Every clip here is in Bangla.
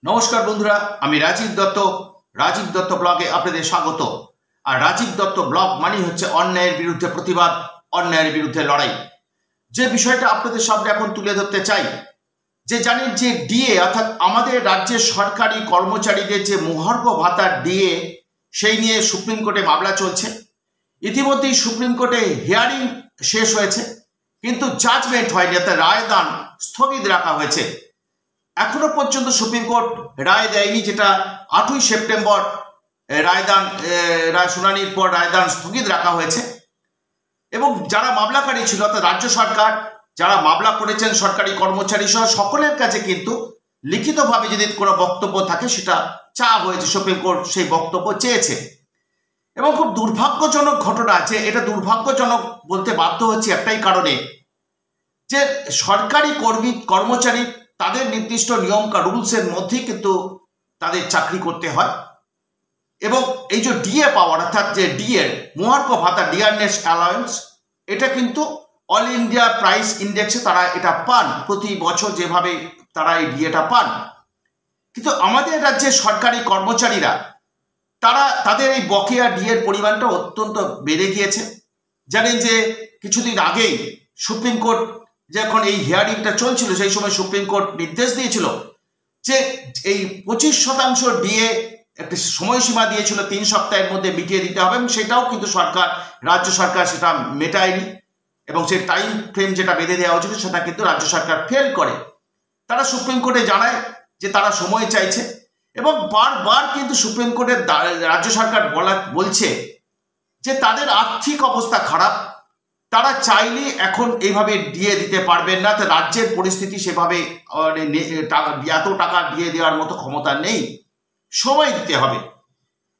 নমস্কার বন্ধুরা, আমি রাজীব দত্ত। রাজীব দত্ত ব্লগে আপনাদের স্বাগত। আর রাজীব দত্ত ব্লগ মানে হচ্ছে অন্যায়ের বিরুদ্ধে প্রতিবাদ, অন্যায়ের বিরুদ্ধে লড়াই। যে বিষয়টা আপনাদের সামনে এখন তুলে ধরতে চাই, যে জানেন যে ডিএ অর্থাৎ আমাদের রাজ্যের সরকারি কর্মচারীদের যে মহার্ঘ ভাতার ডিএ, সেই নিয়ে সুপ্রিম কোর্টে মামলা চলছে। ইতিমধ্যেই সুপ্রিম কোর্টে হিয়ারিং শেষ হয়েছে, কিন্তু জাজমেন্ট হয়নি, অর্থাৎ রায়দান স্থগিত রাখা হয়েছে। এখনো পর্যন্ত সুপ্রিম কোর্ট রায় দেয়নি, যেটা 8ই সেপ্টেম্বর রায় শুনানির পর রায়দান স্থগিত রাখা হয়েছে। এবং যারা মামলাকারী ছিল অর্থাৎ রাজ্য সরকার, যারা মামলা করেছেন সরকারি কর্মচারী সহ সকলের কাছে কিন্তু লিখিতভাবে যদি কোনো বক্তব্য থাকে সেটা চাওয়া হয়েছে। সুপ্রিম কোর্ট সেই বক্তব্য চেয়েছে। এবং খুব দুর্ভাগ্যজনক ঘটনা আছে, এটা দুর্ভাগ্যজনক বলতে বাধ্য হচ্ছে একটাই কারণে, যে সরকারি কর্মচারী তাদের নির্দিষ্ট নিয়ম রুলসের মধ্যেই কিন্তু তাদের চাকরি করতে হয়। এবং এই যে ডিএ পাওয়ার অর্থাৎ যে ডিএ মহার্ঘ ভাতা, ডিয়ারনেস অ্যালাউন্স, এটা কিন্তু অল ইন্ডিয়া প্রাইস ইন্ডেক্সে তারা এটা পান প্রতি বছর, যেভাবে তারা এই ডিএটা পান। কিন্তু আমাদের রাজ্যের সরকারি কর্মচারীরা তাদের এই বকেয়া ডিএর পরিমাণটা অত্যন্ত বেড়ে গিয়েছে। জানেন যে কিছুদিন আগেই সুপ্রিম কোর্ট যখন এই হিয়ারিংটা চলছিল, সেই সময় সুপ্রিম কোর্ট নির্দেশ দিয়েছিল যে এই 25% ডিএ একটা সময়সীমা দিয়েছিল 3 সপ্তাহের মধ্যে মিটিয়ে দিতে হবে, এবং সেটাও কিন্তু রাজ্য সরকার সেটা মেটায়নি। এবং সেই টাইম ফ্রেম যেটা বেঁধে দেওয়া হয়েছিল সেটা কিন্তু রাজ্য সরকার ফেল করে। তারা সুপ্রিম কোর্টে জানায় যে তারা সময় চাইছে, এবং বারবার কিন্তু সুপ্রিম কোর্টের রাজ্য সরকার বলছে যে তাদের আর্থিক অবস্থা খারাপ, তারা চাইলে এখন এইভাবে দিয়ে দিতে পারবেন না, রাজ্যের পরিস্থিতি সেভাবে এত টাকা দিয়ে দেওয়ার মতো ক্ষমতা নেই, সময় দিতে হবে।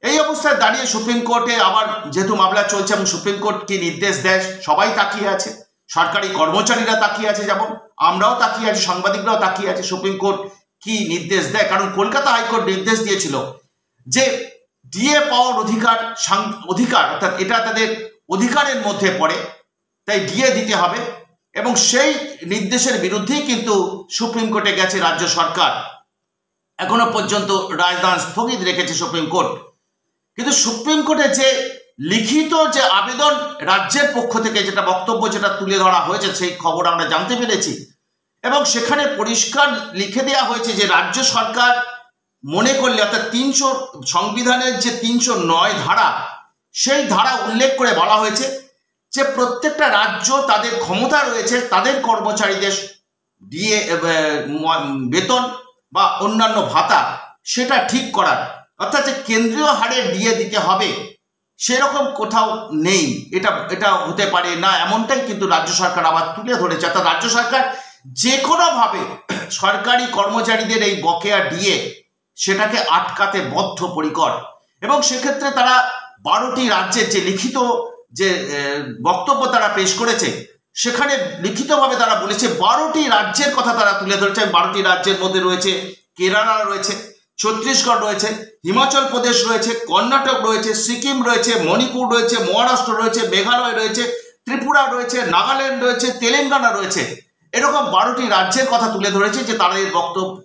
এই অবস্থায় দাঁড়িয়ে সুপ্রিম কোর্টে আবার যেহেতু মামলা চলছে এবং সুপ্রিম কোর্ট কি নির্দেশ দেয় সবাই তাকিয়ে আছে, সরকারি কর্মচারীরা তাকিয়ে আছে, যেমন আমরাও তাকিয়ে আছি, সাংবাদিকরাও তাকিয়ে আছে সুপ্রিম কোর্ট কি নির্দেশ দেয়। কারণ কলকাতা হাইকোর্ট নির্দেশ দিয়েছিল যে ডিএ পাওয়ার অধিকার অর্থাৎ এটা তাদের অধিকারের মধ্যে পড়ে, তাই ডিএ দিতে হবে। এবং সেই নির্দেশের বিরুদ্ধেই কিন্তু সুপ্রিম কোর্টে গেছে রাজ্য সরকার। এখনো পর্যন্ত রায়দান স্থগিত রেখেছে সুপ্রিম কোর্ট। কিন্তু সুপ্রিম কোর্টে যে লিখিত যে আবেদন রাজ্যের পক্ষ থেকে, যেটা বক্তব্য যেটা তুলে ধরা হয়েছে, সেই খবর আমরা জানতে পেরেছি। এবং সেখানে পরিষ্কার লিখে দেওয়া হয়েছে যে রাজ্য সরকার মনে করলে, অর্থাৎ সংবিধানের যে 309 ধারা, সেই ধারা উল্লেখ করে বলা হয়েছে যে প্রত্যেকটা রাজ্য তাদের ক্ষমতা রয়েছে তাদের কর্মচারীদের দিয়ে বেতন বা অন্যান্য ভাতা সেটা ঠিক করার, অর্থাৎ যে কেন্দ্রীয় হারে দিয়ে দিতে হবে সেরকম কোথাও নেই, এটা হতে পারে না, এমনটাই কিন্তু রাজ্য সরকার আবার তুলে ধরেছে। অর্থাৎ রাজ্য সরকার যে কোনোভাবে সরকারি কর্মচারীদের এই বকেয়া ডিএ সেটাকে আটকাতে বদ্ধপরিকর। এবং সেক্ষেত্রে তারা 12টি রাজ্যের যে লিখিত যে বক্তব্য তারা পেশ করেছে, সেখানে লিখিতভাবে তারা বলেছে 12টি রাজ্যের কথা তারা তুলে ধরেছে। 12টি রাজ্যের মধ্যে রয়েছে কেরালা রয়েছে, ছত্তিশগড় রয়েছে, হিমাচল প্রদেশ রয়েছে, কর্ণাটক রয়েছে, সিকিম রয়েছে, মণিপুর রয়েছে, মহারাষ্ট্র রয়েছে, মেঘালয় রয়েছে, ত্রিপুরা রয়েছে, নাগাল্যান্ড রয়েছে, তেলেঙ্গানা রয়েছে। এরকম 12টি রাজ্যের কথা তুলে ধরেছে যে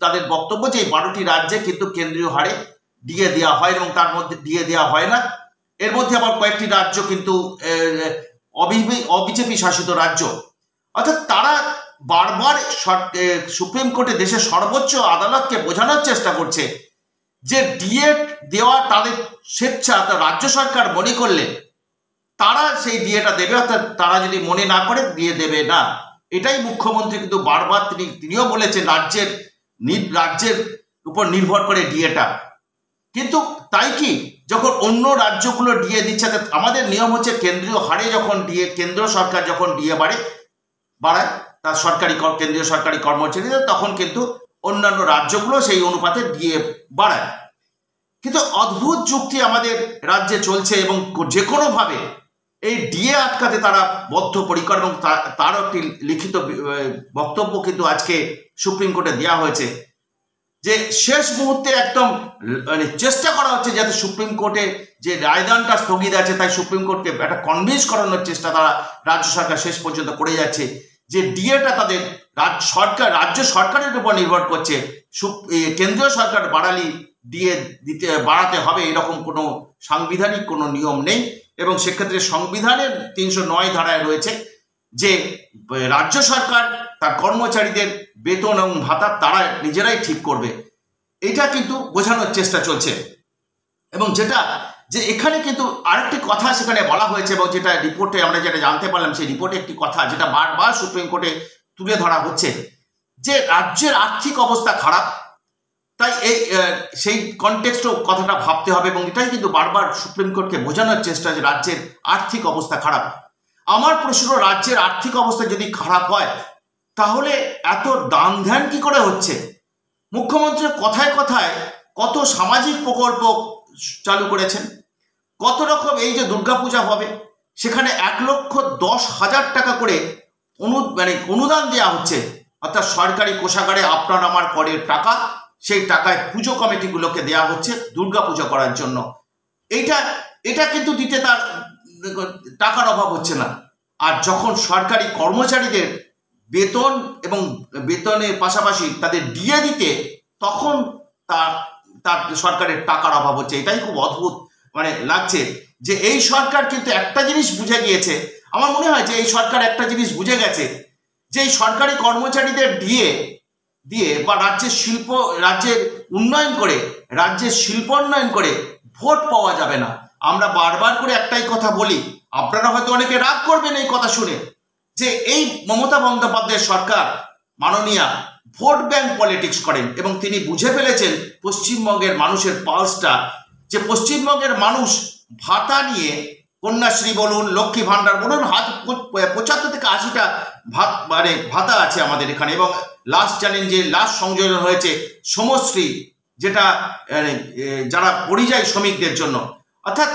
তাদের বক্তব্য যে এই 12টি রাজ্যে কিন্তু কেন্দ্রীয় হারে দিয়ে দেওয়া হয় এবং তার মধ্যে দিয়ে দেওয়া হয় না। এর মধ্যে আবার কয়েকটি রাজ্য কিন্তু অবিজেপি শাসিত রাজ্য। অর্থাৎ তারা বারবার সুপ্রিম কোর্টে দেশের সর্বোচ্চ আদালতকে বোঝানোর চেষ্টা করছে যে ডিএ দেওয়া তাদের স্বেচ্ছা, রাজ্য সরকার মনে করলে তারা সেই ডিএটা দেবে, অর্থাৎ তারা যদি মনে না করে দিয়ে দেবে না। এটাই মুখ্যমন্ত্রী কিন্তু বারবার তিনিও বলেছেন রাজ্যের উপর নির্ভর করে ডিএটা। কিন্তু তাই কি, যখন অন্য রাজ্যগুলো ডিএ দিচ্ছে, আমাদের নিয়ম হচ্ছে কেন্দ্রীয় হারে যখন ডিএ, কেন্দ্র সরকার যখন ডিএ বাড়ায় তার কেন্দ্রীয় সরকারি কর্মচারীদের, তখন কিন্তু অন্যান্য রাজ্যগুলো সেই অনুপাতে ডিএ বাড়ায়। কিন্তু অদ্ভুত যুক্তি আমাদের রাজ্যে চলছে এবং যে কোনোভাবে এই ডিএ আটকাতে তারা বদ্ধপরিকর, এবং তারও একটি লিখিত বক্তব্য কিন্তু আজকে সুপ্রিম কোর্টে দেওয়া হয়েছে যে শেষ মুহূর্তে একদম চেষ্টা করা হচ্ছে যাতে সুপ্রিম কোর্টে যে রায়দানটা স্থগিত আছে, তাই সুপ্রিম কোর্টকে একটা কনভিন্স করানোর চেষ্টা তারা রাজ্য সরকার শেষ পর্যন্ত করে যাচ্ছে যে ডিএটা তাদের রাজ্য সরকারের উপর নির্ভর করছে, কেন্দ্রীয় সরকার ডিএ বাড়াতে হবে এরকম কোনো সাংবিধানিক কোনো নিয়ম নেই। এবং সেক্ষেত্রে সংবিধানের 309 ধারায় রয়েছে যে রাজ্য সরকার তার কর্মচারীদের বেতন এবং ভাতা তারা নিজেরাই ঠিক করবে। এটা কিন্তু বোঝানোর চেষ্টা চলছে। এবং যে এখানে কিন্তু আরেকটি কথা সেখানে বলা হয়েছে, এবং যেটা রিপোর্টে আমরা যেটা জানতে পারলাম, সেই রিপোর্টে একটি কথা যেটা বারবার সুপ্রিম কোর্টে তুলে ধরা হচ্ছে, যে রাজ্যের আর্থিক অবস্থা খারাপ, তাই সেই কনটেক্সটও কথাটা ভাবতে হবে। এবং এটাই কিন্তু বারবার সুপ্রিম কোর্টকে বোঝানোর চেষ্টা যে রাজ্যের আর্থিক অবস্থা খারাপ। আমার প্রশ্ন, রাজ্যের আর্থিক অবস্থা যদি খারাপ হয় তাহলে এত দান ধ্যান কি করে হচ্ছে? মুখ্যমন্ত্রীর কথায় কথায় কত সামাজিক প্রকল্প চালু করেছেন, কত রকম, এই যে দুর্গাপূজা হবে সেখানে 1,10,000 টাকা করে অনুদান দেওয়া হচ্ছে, অর্থাৎ সরকারি কোষাগারে আপনার আমার করের টাকা, সেই টাকায় পুজো কমিটিগুলোকে দেওয়া হচ্ছে দুর্গাপূজা করার জন্য। এটা কিন্তু দিতে তার টাকার অভাব হচ্ছে না। আর যখন সরকারি কর্মচারীদের বেতন এবং বেতনের পাশাপাশি তাদের ডিএ দিতে, তখন তার সরকারের টাকার অভাব হচ্ছে। এটাই খুব অদ্ভুত লাগছে যে এই সরকার কিন্তু একটা জিনিস বুঝে গিয়েছে। আমার মনে হয় যে এই সরকার একটা জিনিস বুঝে গেছে, যে এই সরকারি কর্মচারীদের ডিএ দিয়ে বা রাজ্যের উন্নয়ন করে, রাজ্যের শিল্পোন্নয়ন করে ভোট পাওয়া যাবে না। আমরা বারবার করে একটাই কথা বলি, আপনারা হয়তো অনেকে রাগ করবেন এই কথা শুনে, যে এই মমতা বন্দ্যোপাধ্যায়ের সরকার মাননীয়া ভোট ব্যাংক পলিটিক্স করেন। এবং তিনি বুঝে ফেলেছেন পশ্চিমবঙ্গের মানুষের পালসটা, যে পশ্চিমবঙ্গের মানুষ ভাতা নিয়ে, কন্যাশ্রী বলুন, লক্ষ্মী ভাণ্ডার বলুন, 75 থেকে 80টা ভাতা আছে আমাদের এখানে। এবং লাস্ট জানেন যে লাস্ট সংযোজন হয়েছে শ্রমশ্রী, যেটা যারা পরিযায়ী শ্রমিকদের জন্য। অর্থাৎ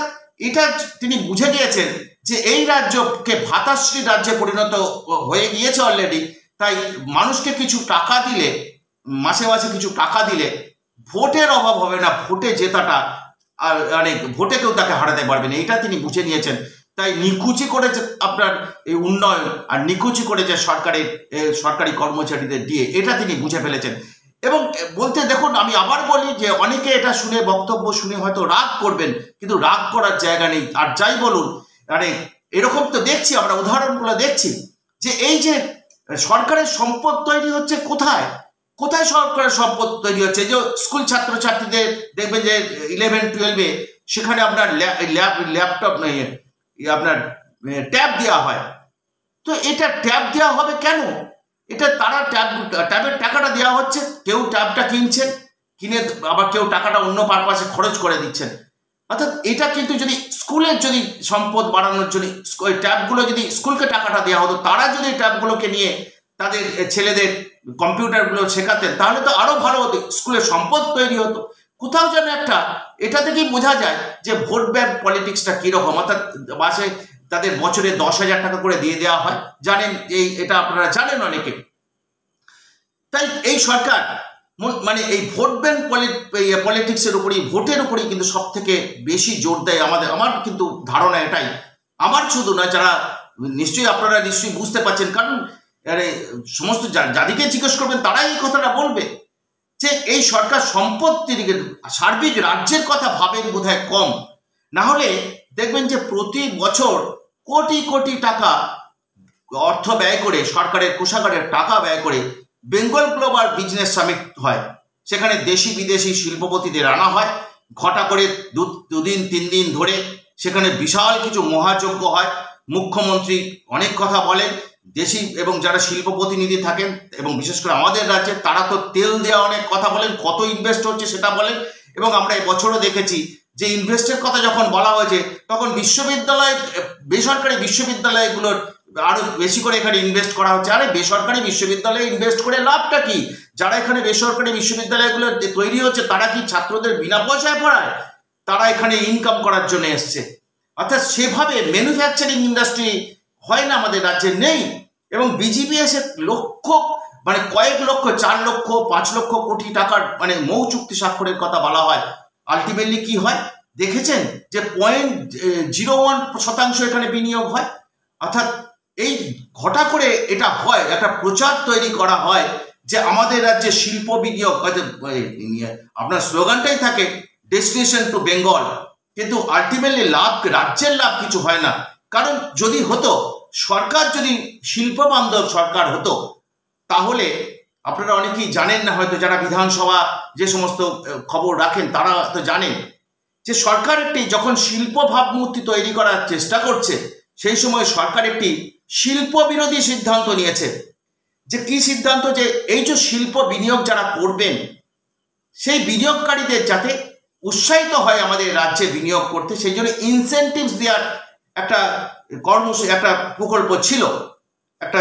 এটা তিনি বুঝে গিয়েছেন যে এই রাজ্যকে ভাতাশ্রী রাজ্যে পরিণত হয়ে গিয়েছে অলরেডি। তাই মানুষকে কিছু টাকা দিলে, মাসে মাসে কিছু টাকা দিলে ভোটের অভাব হবে না, ভোটে জেতাটা ভোটে কেউ তাকে হারাতে পারবে না, এটা তিনি বুঝে নিয়েছেন। তাই নিকুচি করেছে আপনার এই উন্নয়ন, আর নিকুচি করেছে সরকারি কর্মচারীদের দিয়ে, এটা তিনি বুঝে ফেলেছেন। এবং বলতে দেখুন, আমি আবার বলি যে অনেকে এটা শুনে, বক্তব্য শুনে হয়তো রাগ করবেন, কিন্তু রাগ করার জায়গা নেই। আর যাই বলুন, এরকম তো দেখছি, আমরা উদাহরণগুলো দেখছি যে এই যে সরকারের সম্পদ তৈরি হচ্ছে কোথায় কোথায় সরকারের সম্পদ তৈরি হচ্ছে। যে স্কুল ছাত্রছাত্রীদের দেখবেন যে 11-12-এ সেখানে আপনার ল্যাপটপ আপনার ট্যাব দেওয়া হয়। তো এটা ট্যাব দেওয়া হবে কেন? এটা তারা ট্যাবের টাকাটা দেওয়া হচ্ছে, কেউ ট্যাবটা কিনছেন, কিনে আবার কেউ টাকাটা অন্য পারপাসে খরচ করে দিচ্ছেন। অর্থাৎ এটা কিন্তু যদি স্কুলের যদি সম্পদ বাড়ানোর জন্য ওই ট্যাবগুলো যদি স্কুলকে টাকাটা দেওয়া হতো, তারা যদি ট্যাবগুলোকে নিয়ে তাদের ছেলেদের কম্পিউটারগুলো শেখাতেন, তাহলে তো আরো ভালো হতো, স্কুলের সম্পদ তৈরি হতো। কোথাও যেন একটা এটা থেকেই বোঝা যায় যে ভোট ব্যাংক পলিটিক্সটা কিরকম। অর্থাৎ মাসে তাদের বছরে 10,000 টাকা করে দিয়ে দেওয়া হয়, জানেন এটা আপনারা জানেন অনেকে। তাই এই সরকার এই ভোট ব্যাংক পলিটিক্সের উপরই, ভোটের উপরই কিন্তু সব থেকে বেশি জোর দেয় আমার কিন্তু ধারণা এটাই। আমার শুধু নয়, যারা আপনারা নিশ্চয়ই বুঝতে পারছেন, কারণ সমস্ত যাদেরকে জিজ্ঞেস করবেন তারাই এই কথাটা বলবে যে এই সরকার সম্পত্তির সার্বিক রাজ্যের কথা ভাবেন বোধহয় কম। না হলে দেখবেন যে প্রতি বছর কোটি কোটি টাকা অর্থ ব্যয় করে, সরকারের কোষাগারের টাকা ব্যয় করে বেঙ্গল গ্লোবাল বিজনেস সামিট হয়। সেখানে দেশি বিদেশি শিল্পপতিদের আনা হয়, ঘটা করে 2-3 দিন ধরে সেখানে বিশাল কিছু মহাযজ্ঞ হয়। মুখ্যমন্ত্রী অনেক কথা বলেন, দেশি এবং যারা শিল্প প্রতিনিধি থাকেন এবং বিশেষ করে আমাদের রাজ্যে, তারা তো তেল দেওয়া অনেক কথা বলেন, কত ইনভেস্ট হচ্ছে সেটা বলেন। এবং আমরা এবছরও দেখেছি যে ইনভেস্টের কথা যখন বলা হয়েছে, তখন বেসরকারি বিশ্ববিদ্যালয়গুলোর আরো বেশি করে এখানে ইনভেস্ট করা হচ্ছে। আরে বেসরকারি বিশ্ববিদ্যালয়ে ইনভেস্ট করে লাভটা কি? যারা এখানে বেসরকারি বিশ্ববিদ্যালয়গুলো তৈরি হচ্ছে, তারা কি ছাত্রদের বিনা পয়সায় পড়ায়? তারা এখানে ইনকাম করার জন্য এসছে। অর্থাৎ সেভাবে ম্যানুফ্যাকচারিং ইন্ডাস্ট্রি হয় না আমাদের রাজ্যে, নেই। এবং বিজেপি এসে কয়েক লক্ষ, 4 লক্ষ 5 লক্ষ কোটি টাকার মৌ চুক্তি স্বাক্ষরের কথা বলা হয়। আলটিমেটলি কি হয় দেখেছেন যে 0.01% এখানে বিনিয়োগ হয়। অর্থাৎ এই ঘটা করে এটা হয়, একটা প্রচার তৈরি করা হয় যে আমাদের রাজ্যে শিল্প বিনিয়োগ, আপনার স্লোগানটাই থাকে ডেস্টিনেশন টু বেঙ্গল, কিন্তু আলটিমেটলি লাভ, রাজ্যের লাভ কিছু হয় না। কারণ যদি হতো, সরকার যদি শিল্প বান্ধব সরকার হতো, তাহলে আপনারা অনেকেই জানেন না হয়তো, যারা বিধানসভা যে সমস্ত খবর রাখেন তারা তো জানেন যে সরকার একটি যখন শিল্প ভাবমূর্তি তৈরি করার চেষ্টা করছে, সেই সময় সরকার একটি শিল্প বিরোধী সিদ্ধান্ত নিয়েছে। যে কি সিদ্ধান্ত? যে এই যে শিল্প বিনিয়োগ যারা করবেন, সেই বিনিয়োগকারীদের যাতে উৎসাহিত হয় আমাদের রাজ্যে বিনিয়োগ করতে, সেই জন্য ইনসেন্টিভস দেওয়ার একটা একটা প্রকল্প ছিল, একটা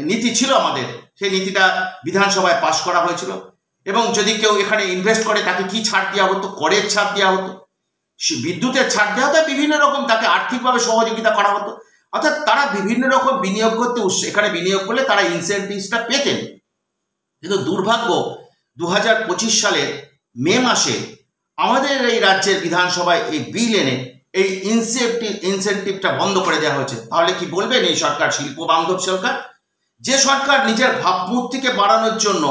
নীতি ছিল আমাদের। সেই নীতিটা বিধানসভায় পাশ করা হয়েছিল। এবং যদি কেউ এখানে ইনভেস্ট করে তাকে কি ছাড় দেওয়া হতো? করের ছাড় দেওয়া হতো, বিদ্যুতের ছাড় দেওয়া হতো, বিভিন্ন রকম তাকে আর্থিকভাবে সহযোগিতা করা হতো। অর্থাৎ তারা বিভিন্ন রকম বিনিয়োগ করতে, এখানে বিনিয়োগ করলে তারা ইনসেন্টিভসটা পেতেন। কিন্তু দুর্ভাগ্য 2025 সালের মে মাসে আমাদের এই রাজ্যের বিধানসভায় এই বিল এনে এই ইনসেন্টিভটা বন্ধ করে দেওয়া হয়েছে। তাহলে কি বলবেন এই সরকার শিল্প বান্ধব সরকার? যে সরকার নিজের ভাবমূর্তিকে বাড়ানোর জন্য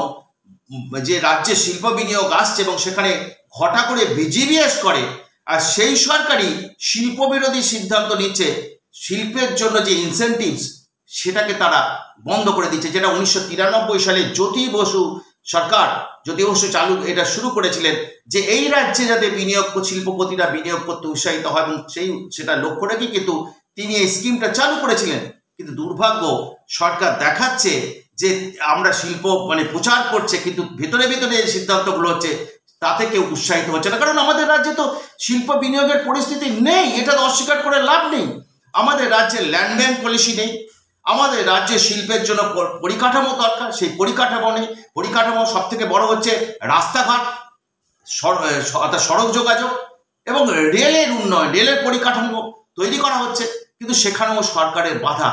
যে রাজ্যে শিল্প বিনিয়োগ আসছে এবং সেখানে ঘটা করে বিজিবিএস করে, আর সেই সরকারই শিল্প বিরোধী সিদ্ধান্ত নিচ্ছে, শিল্পের জন্য যে ইনসেন্টিভস সেটাকে তারা বন্ধ করে দিচ্ছে, যেটা 1993 সালে জ্যোতি বসু সরকার, জ্যোতি বসু এটা শুরু করেছিলেন, যে এই রাজ্যে যাতে শিল্পপতিরা বিনিয়োগ করতে উৎসাহিত হয়, এবং সেটা লক্ষ্য রেখে কিন্তু তিনি এই স্কিমটা চালু করেছিলেন। কিন্তু দুর্ভাগ্য, সরকার দেখাচ্ছে যে আমরা শিল্প প্রচার করছে, কিন্তু ভেতরে ভেতরে যে সিদ্ধান্তগুলো হচ্ছে তাতে কেউ উৎসাহিত হচ্ছে না। কারণ আমাদের রাজ্যে তো শিল্প বিনিয়োগের পরিস্থিতি নেই, এটা তো অস্বীকার করে লাভ নেই। আমাদের রাজ্যে ল্যান্ড ব্যাংক পলিসি নেই, আমাদের রাজ্যে শিল্পের জন্য পরিকাঠামো দরকার, সেই পরিকাঠামো নেই। পরিকাঠামো সব থেকে বড় হচ্ছে রাস্তাঘাট, অর্থাৎ সড়ক যোগাযোগ এবং রেলের উন্নয়ন, রেলের পরিকাঠামো তৈরি করা হচ্ছে, কিন্তু সেখানেও সরকারের বাধা।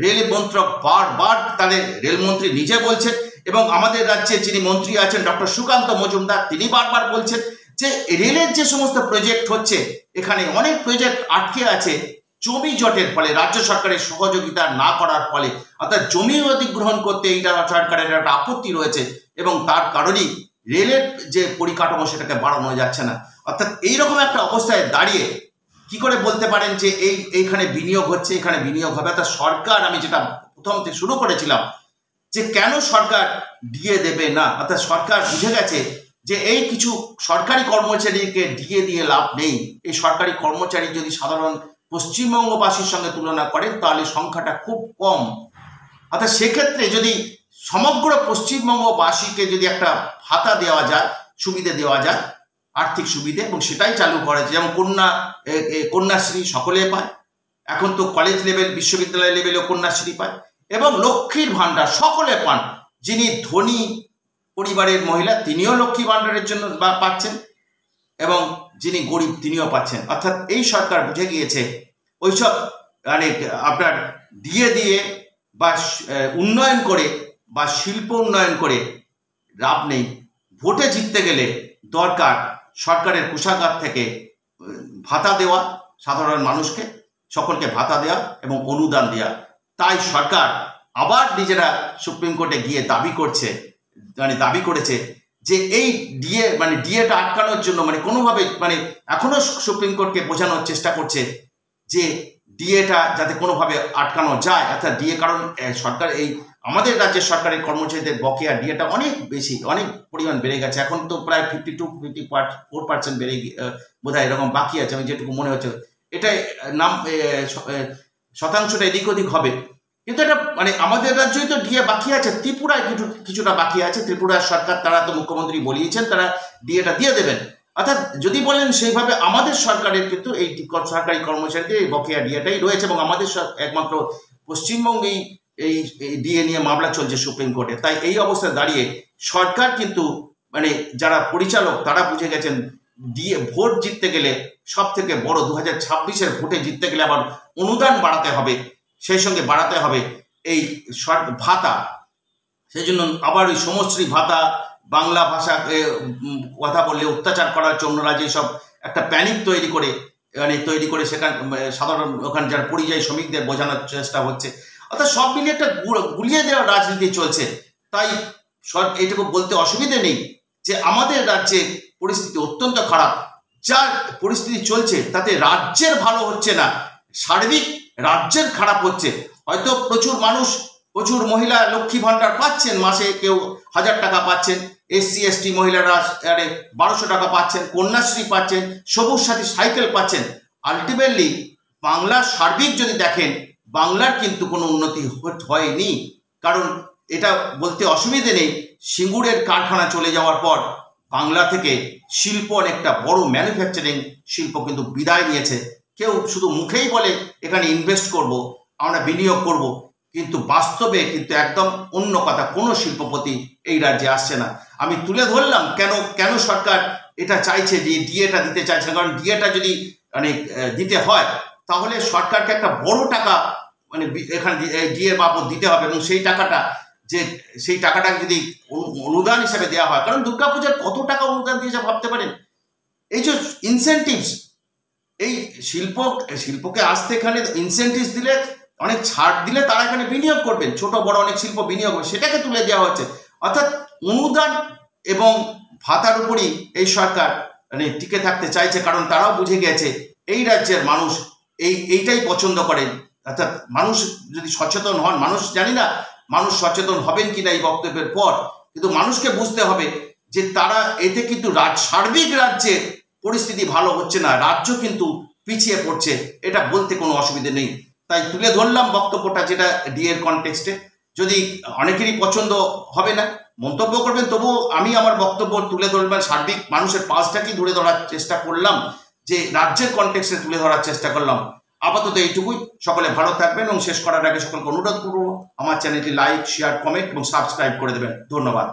রেল মন্ত্রক বারবার, তাদের রেলমন্ত্রী নিজে বলছেন, এবং আমাদের রাজ্যে যিনি মন্ত্রী আছেন ডক্টর সুকান্ত মজুমদার, তিনি বারবার বলছেন যে রেলের যে সমস্ত প্রজেক্ট হচ্ছে, এখানে অনেক প্রজেক্ট আটকে আছে জমি জটের ফলে, রাজ্য সরকারের সহযোগিতা না করার ফলে। অর্থাৎ জমি অধিগ্রহণ করতে এই সরকারের একটা আপত্তি রয়েছে, এবং তার কারণেই রেলের যে পরিকাঠামো সেটাকে বাড়ানো যাচ্ছে না। অর্থাৎ এইরকম একটা অবস্থায় দাঁড়িয়ে কি করে বলতে পারেন যে এইখানে বিনিয়োগ হচ্ছে, এখানে বিনিয়োগ হবে? অর্থাৎ সরকার, আমি যেটা প্রথম থেকে শুরু করেছিলাম, যে কেন সরকার ডিএ দেবে না, অর্থাৎ সরকার বুঝে গেছে যে এই কিছু সরকারি কর্মচারীকে ডিএ দিয়ে লাভ নেই। এই সরকারি কর্মচারী যদি সাধারণ পশ্চিমবঙ্গবাসীর সঙ্গে তুলনা করেন তাহলে সংখ্যাটা খুব কম। অর্থাৎ সেক্ষেত্রে যদি সমগ্র পশ্চিমবঙ্গবাসীকে যদি একটা ভাতা দেওয়া যায়, সুবিধে দেওয়া যায়, আর্থিক সুবিধে, এবং সেটাই চালু করেছে। যেমন কন্যাশ্রী সকলে পায়, এখন তো কলেজ লেভেল, বিশ্ববিদ্যালয় লেভেলেও কন্যাশ্রী পায়, এবং লক্ষ্মীর ভাণ্ডার সকলে পান। যিনি ধনী পরিবারের মহিলা তিনিও লক্ষ্মী ভাণ্ডারের জন্য পাচ্ছেন, এবং যিনি গরিব তিনিও পাচ্ছেন। অর্থাৎ এই সরকার বুঝে গিয়েছে ওইসব আপনার দিয়ে বা উন্নয়ন করে বা শিল্প উন্নয়ন করে লাভ নেই। ভোটে জিততে গেলে দরকার সরকারের কোষাগার থেকে ভাতা দেওয়া, সাধারণ মানুষকে সকলকে ভাতা দেওয়া এবং অনুদান দেওয়া। তাই সরকার আবার নিজেরা সুপ্রিম কোর্টে গিয়ে দাবি করেছে যে এই ডিএটা আটকানোর জন্য কোনোভাবে এখনো সুপ্রিম কোর্টকে বোঝানোর চেষ্টা করছে যে ডিএটা যাতে কোনোভাবে আটকানো যায়। অর্থাৎ ডিএ, কারণ সরকার আমাদের রাজ্যের সরকারি কর্মচারীদের বকেয়া ডিএটা অনেক বেশি, অনেক পরিমাণ বেড়ে গেছে। এখন তো প্রায় 52-54% বেড়ে বোধহয় এরকম বাকি আছে, আমি যেটুকু মনে হচ্ছে। এটাই শতাংশটা এদিক ওদিক হবে, কিন্তু এটা আমাদের রাজ্যই তো ডিএ বাকি আছে, ত্রিপুরায় কিছুটা বাকি আছে। ত্রিপুরার সরকার, তারা তো মুখ্যমন্ত্রী বলিয়েছেন তারা ডিএটা দিয়ে দেবেন। অর্থাৎ যদি বলেন সেইভাবে আমাদের সরকারের কিন্তু এই সরকারি কর্মচারীদের এই বকেয়া ডিএটাই রয়েছে, এবং আমাদের একমাত্র পশ্চিমবঙ্গেই এই ডিএ নিয়ে মামলা চলছে সুপ্রিম কোর্টে। তাই এই অবস্থায় দাঁড়িয়ে সরকার কিন্তু যারা পরিচালক তারা বুঝে গেছেন ডিএ ভোট জিততে গেলে সব থেকে বড় 2026-এর ভোটে জিততে গেলে আবার অনুদান বাড়াতে হবে, সেই সঙ্গে বাড়াতে হবে এই ভাতা। সেই জন্য আবার ওই সমশ্রী ভাতা, বাংলা ভাষা কথা বললে অত্যাচার করার জন্য যেসব একটা প্যানিক তৈরি করে মানে তৈরি করে সেখানে সাধারণ ওখানে যারা পরিযায়ী শ্রমিকদের বোঝানোর চেষ্টা হচ্ছে, অর্থাৎ সব মিলিয়ে একটা গুলিয়ে দেওয়ার রাজনীতি চলছে। তাই এইটুকু বলতে অসুবিধে নেই যে আমাদের রাজ্যে পরিস্থিতি অত্যন্ত খারাপ। যা পরিস্থিতি চলছে তাতে রাজ্যের ভালো হচ্ছে না, সার্বিক রাজ্যের খারাপ হচ্ছে। হয়তো প্রচুর মানুষ, প্রচুর মহিলা লক্ষ্মী ভাণ্ডার পাচ্ছেন, মাসে কেউ 1000 টাকা পাচ্ছেন, SC ST মহিলারা 1200 টাকা পাচ্ছেন, কন্যাশ্রী পাচ্ছেন, সবুজ সাথী সাইকেল পাচ্ছেন। আলটিমেটলি বাংলার সার্বিক যদি দেখেন, বাংলার কিন্তু কোনো উন্নতি হয়নি। কারণ এটা বলতে অসুবিধে নেই, সিঙ্গুরের কারখানা চলে যাওয়ার পর বাংলা থেকে শিল্প অনেকটা বড় ম্যানুফ্যাকচারিং শিল্প কিন্তু বিদায় নিয়েছে। কেউ শুধু মুখেই বলে এখানে ইনভেস্ট করব, আমরা বিনিয়োগ করব, কিন্তু বাস্তবে কিন্তু একদম অন্য কথা, কোনো শিল্পপতি এই রাজ্যে আসছে না। আমি তুলে ধরলাম কেন সরকার এটা চাইছে যে ডিএটা দিতে চাইছে না। কারণ ডিএটা যদি মানে দিতে হয় তাহলে সরকারকে একটা বড় টাকা মানে এখানে ডিএ বাবদ দিতে হবে, এবং সেই টাকাটা যদি অনুদান হিসেবে দেওয়া হয়, কারণ দুর্গাপূজার কত টাকা অনুদান দিয়েছে ভাবতে পারেন। এই যে ইনসেন্টিভস, এই শিল্পকে আসতে এখানে ইনসেন্টিভস দিলে, অনেক ছাড় দিলে তারা এখানে বিনিয়োগ করবেন, ছোট বড় অনেক শিল্প বিনিয়োগ করবে, সেটাকে তুলে দেওয়া হচ্ছে। অর্থাৎ অনুদান এবং ভাতার উপরই এই সরকার মানে টিকে থাকতে চাইছে। কারণ তারাও বুঝে গেছে এই রাজ্যের মানুষ এইটাই পছন্দ করেন। অর্থাৎ মানুষ যদি সচেতন হন, মানুষ জানি না মানুষ সচেতন হবেন কিনা এই বক্তব্যের পর, কিন্তু মানুষকে বুঝতে হবে যে তারা এতে কিন্তু সার্বিক রাজ্যে পরিস্থিতি ভালো হচ্ছে না, রাজ্য কিন্তু পিছিয়ে পড়ছে, এটা বলতে কোনো অসুবিধে নেই। তাই তুলে ধরলাম বক্তব্যটা, যেটা ডিএর কনটেক্সটে। যদি অনেকেরই পছন্দ হবে না, মন্তব্য করবেন, তবুও আমি আমার বক্তব্য তুলে ধরবেন, সার্বিক মানুষের পাশটাকেই ধরে ধরার চেষ্টা করলাম, যে রাজ্যের কনটেক্সটে তুলে ধরার চেষ্টা করলাম। আপাতত এইটুকুই। সকলে ভালো থাকবেন, এবং শেষ করার আগে সকলকে অনুরোধ করব আমার চ্যানেলটি লাইক, শেয়ার, কমেন্ট এবং সাবস্ক্রাইব করে দেবেন। ধন্যবাদ।